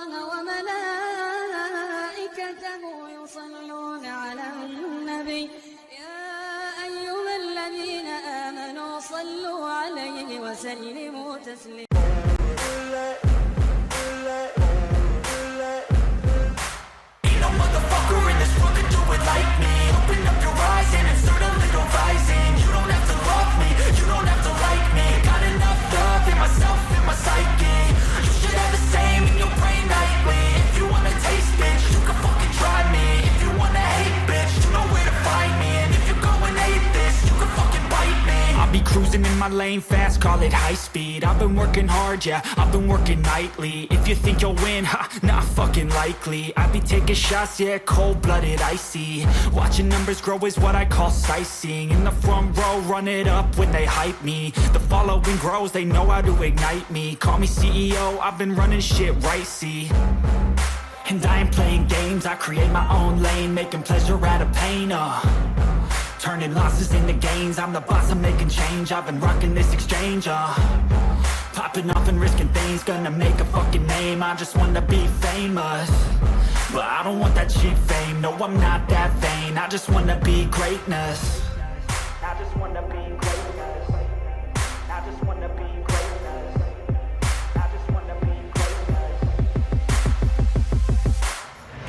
الله وملائكته يصلون على النبي يا أيها الذين آمنوا صلوا عليه وسلموا تسليما. Ain't no motherfucker in this world could do it like me. Open up your eyes and insert a little rising. You don't have to love me, you don't have to like me. Got enough love in myself, in my psyche. You should have the same in your brain nightly. If you wanna taste, bitch, you can fucking try me. If you wanna hate, bitch, you know where to find me. And if you're going hate this, you can fucking bite me. I'll be cruising in my lane fast, call it high speed. I've been working hard, yeah, I've been working nightly. If you think you'll win, ha, not fucking likely. I be taking shots, yeah, cold-blooded, icy. Watching numbers grow is what I call sightseeing. In the front row, run it up when they hype me. The following grows, they know how to ignite me. Call me CEO, I've been running shit right, see. And I ain't playing games, I create my own lane, making pleasure out of pain, turning losses into gains. I'm the boss, I'm making change. I've been rocking this exchange, popping off and risking things. Gonna make a fucking name, I just wanna be famous. But I don't want that cheap fame, no I'm not that vain. I just wanna be greatness. I just wanna be greatness. I just wanna be greatness. I just wanna be greatness.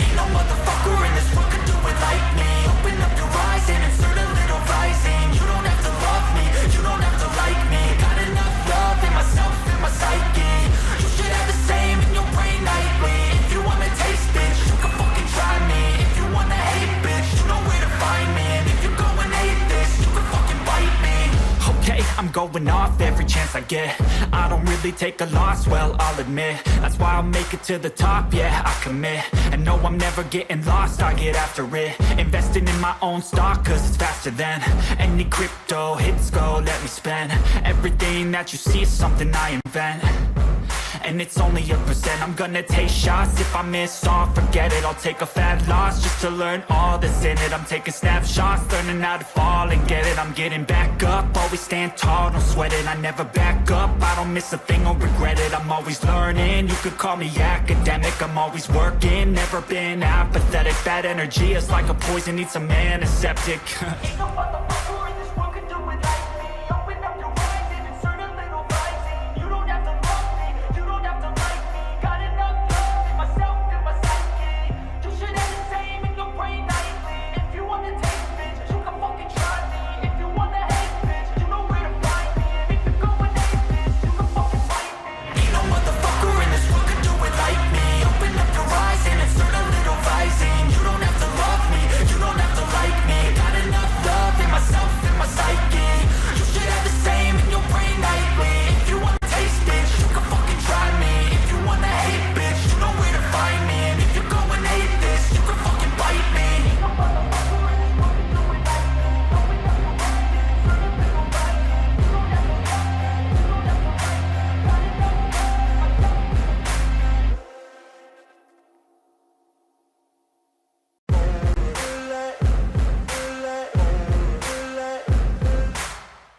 Ain't no motherfucker in this world could do it like me. Open up your eyes and insert a little rising. You don't have to love me, you don't have to like me. Got enough love in myself, in my psyche. You should have the same in your brain nightly. If you wanna taste, bitch, you can fucking try me. If you wanna hate, bitch, you know where to find me. And if you're going hate this, you can fucking bite me. Okay, I'm going off every chance I get. I don't really take a loss, well, I'll admit. That's why I'll make it to the top, yeah, I commit. And no, I'm never getting lost, I get after it. Investing in my own stock, cause it's faster than any crypto hits go, let me spend. Everything that you see is something I invent. And it's only a percent. I'm gonna take shots. If I miss all, forget it. I'll take a fat loss just to learn all that's in it. I'm taking snapshots, learning how to fall and get it. I'm getting back up, always stand tall, don't sweat it. I never back up, I don't miss a thing or regret it. I'm always learning, you could call me academic. I'm always working, never been apathetic. Bad energy is like a poison, needs some antiseptic. Ain't no motherfucker in this world could do it like me. Open up your eyes and insert a little rising. You don't have to love me, you don't have to like me. Got enough love in myself, in my psyche. You should have the same in your brain nightly. If you wanna taste, bitch, you can fucking try me. If you wanna hate, bitch, you know where to find me. And if you're going hate this, you can fucking fight me. Ain't no motherfucker in this world could do it like me. Open up your eyes and insert a little rising. You don't have to love me, you don't have to like me. Got enough love in myself, in my psyche. You should have the same in your brain nightly. If you wanna taste, bitch, you can fucking try me. If you wanna hate, bitch, you know where to find me. And if you're going hate this, you can fucking bite me. Ain't no motherfucker in this world could do it like me. Open up your eyes and insert a little rising. You don't have to love me, you don't have to like me. Got enough love in myself, in my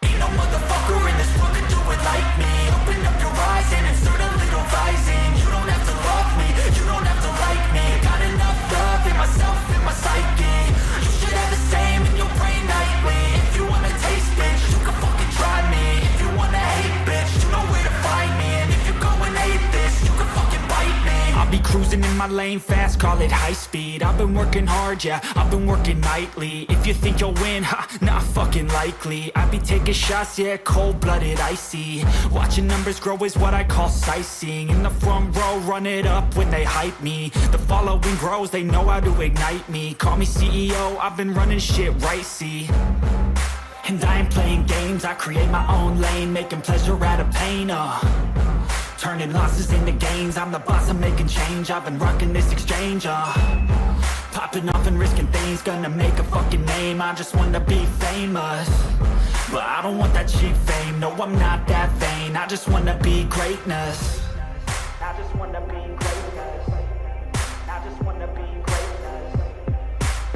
Ain't no motherfucker in this world could do it like me. Open up your eyes and insert a little rising. You don't have to love me, you don't have to like me. Got enough love in myself, in my psyche. You should have the same in your brain nightly. If you wanna taste, bitch, you can fucking try me. If you wanna hate, bitch, you know where to find me. And if you're going hate this, you can fucking bite me. I'll be cruising in my lane fast, call it high speed. I've been working hard, yeah, I've been working nightly. If you think you'll win, ha, not fucking likely. I be taking shots, yeah, cold-blooded, icy. Watching numbers grow is what I call sightseeing. In the front row, run it up when they hype me. The following grows, they know how to ignite me. Call me CEO, I've been running shit right, see. And I ain't playing games, I create my own lane, making pleasure out of pain, turning losses into gains. I'm the boss, I'm making change. I've been rocking this exchange, popping off and risking things. Gonna make a fucking name, I just wanna be famous. But I don't want that cheap fame, no I'm not that vain. I just wanna be greatness. I just wanna be greatness. I just wanna be greatness.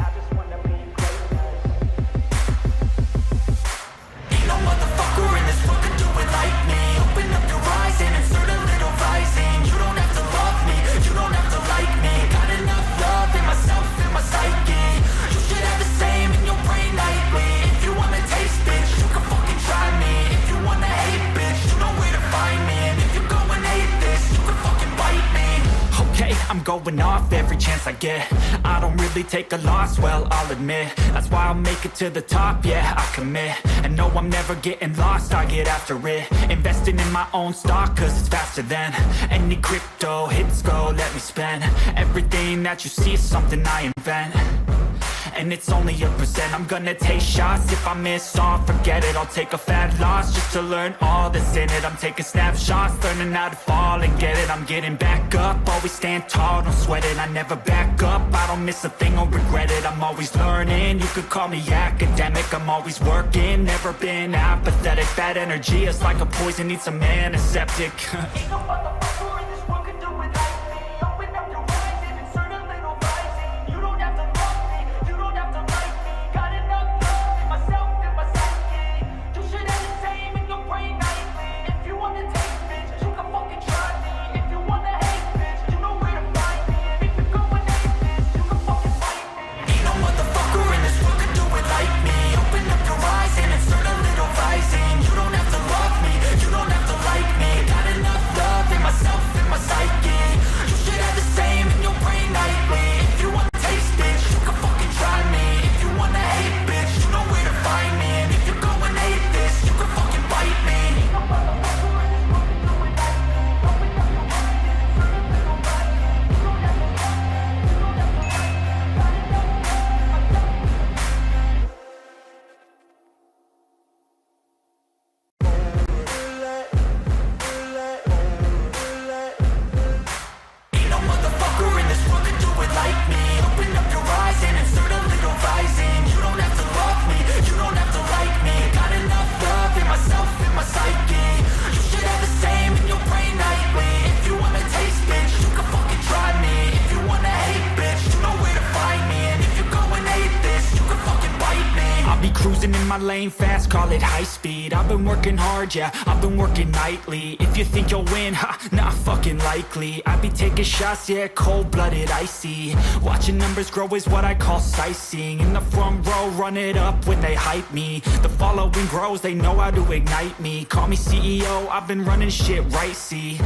I just wanna be greatness. Ain't no motherfucker in this world could do it like me. Open up your eyes and insert a little rising. You don't have to love me, you don't have I'm going off every chance I get. I don't really take a loss, well, I'll admit. That's why I'll make it to the top, yeah, I commit. And no, I'm never getting lost, I get after it. Investing in my own stock, cause it's faster than any crypto hits go, let me spend. Everything that you see is something I invent. And it's only a percent. I'm gonna take shots. If I miss all, forget it. I'll take a fat loss just to learn all that's in it. I'm taking snapshots, learning how to fall and get it. I'm getting back up, always stand tall, don't sweat it. I never back up, I don't miss a thing or regret it. I'm always learning, you could call me academic. I'm always working, never been apathetic. Bad energy is like a poison, need some antiseptic. Ain't no motherfucker in this world can do it like me. Open up your eyes and insert a little rising. You don't have to love me, you don't have to like me. Got enough love in myself and my psyche. You should have the same in your brain nightly. If you wanna take bitch, you can fucking try me. If you wanna hate bitch, you know where to find me. And if you're going hate bitch, you can fucking fight me. Ain't no motherfucker in this world can do it like me. Open up your eyes and insert a little rising. You don't have to love me, you don't have to like me. Got enough love in myself and my psyche. You should have the same in your brain nightly. If you wanna taste bitch, you can fucking try me. If you wanna hate bitch, you know where to find me. And if you're going hate this, you can fucking bite me. Ain't no motherfucker in this world can do it like me. Open up your eyes and insert a little rising. You don't have to love me, you don't have to like me. Got enough love in myself. Ain't no motherfucker in this world can do it like me. Open up your eyes and insert a little rising. You don't have to love me, you don't have to like me. Got enough love in myself and my psyche. You should have the same in your brain nightly. If you wanna taste bitch, you can fucking try me. If you wanna hate bitch, you know where to find me. And if you're going hate this, you can fucking bite me. I'll be cruising in my lane fast, call it high speed. I've been working hard, yeah, I've been working nightly. If you think you'll win, ha, not fucking likely. I be taking shots, yeah, cold-blooded, icy. Watching numbers grow is what I call sightseeing. In the front row, run it up when they hype me. The following grows, they know how to ignite me. Call me CEO, I've been running shit right, see.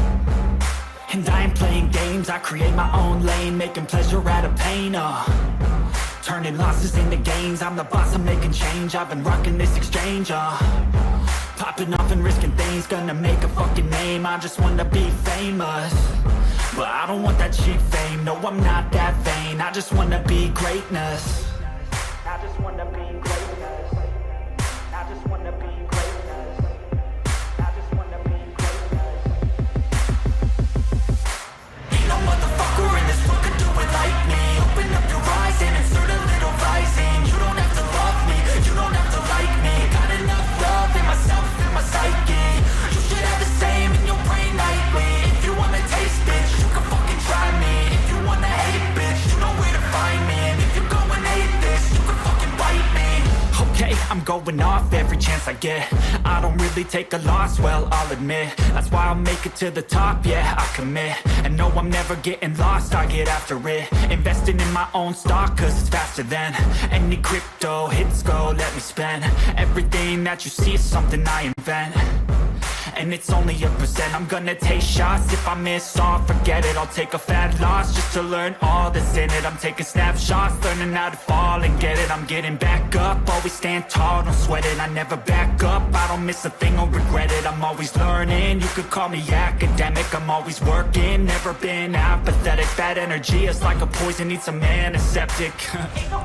And I ain't playing games, I create my own lane, making pleasure out of pain, turning losses into gains. I'm the boss, I'm making change. I've been rocking this exchange, popping off and risking things. Gonna make a fucking name, I just wanna be famous. But I don't want that cheap fame, no, I'm not that vain. I just wanna be greatness. I just wanna be greatness. I just wanna be greatness. I just wanna be greatness. Ain't no motherfucker in this world can do it like me. Open up your eyes and insert a little rising. You don't have to love me, you don't have to like me. Got enough love in myself and my psyche. You should have the same in your brain nightly. If you wanna taste bitch, you can fucking try me. If you wanna hate bitch, you know where to find me. And if you're going hate this, you can fucking bite me. Okay, I'm going off every chance I get. I don't really take a loss, well, I'll admit. That's why I'll make it to the top, yeah, I commit. And no, I'm never getting lost, I get after it. Investing in my own stock, cause it's faster than any crypto hits go, let me spend. Everything that you see is something I invent. And it's only a percent. I'm gonna take shots. If I miss all, forget it. I'll take a fat loss just to learn all that's in it. I'm taking snapshots, learning how to fall and get it. I'm getting back up, always stand tall, don't sweat it. I never back up, I don't miss a thing or regret it. I'm always learning, you could call me academic. I'm always working, never been apathetic. Bad energy is like a poison, need some antiseptic. Ain't no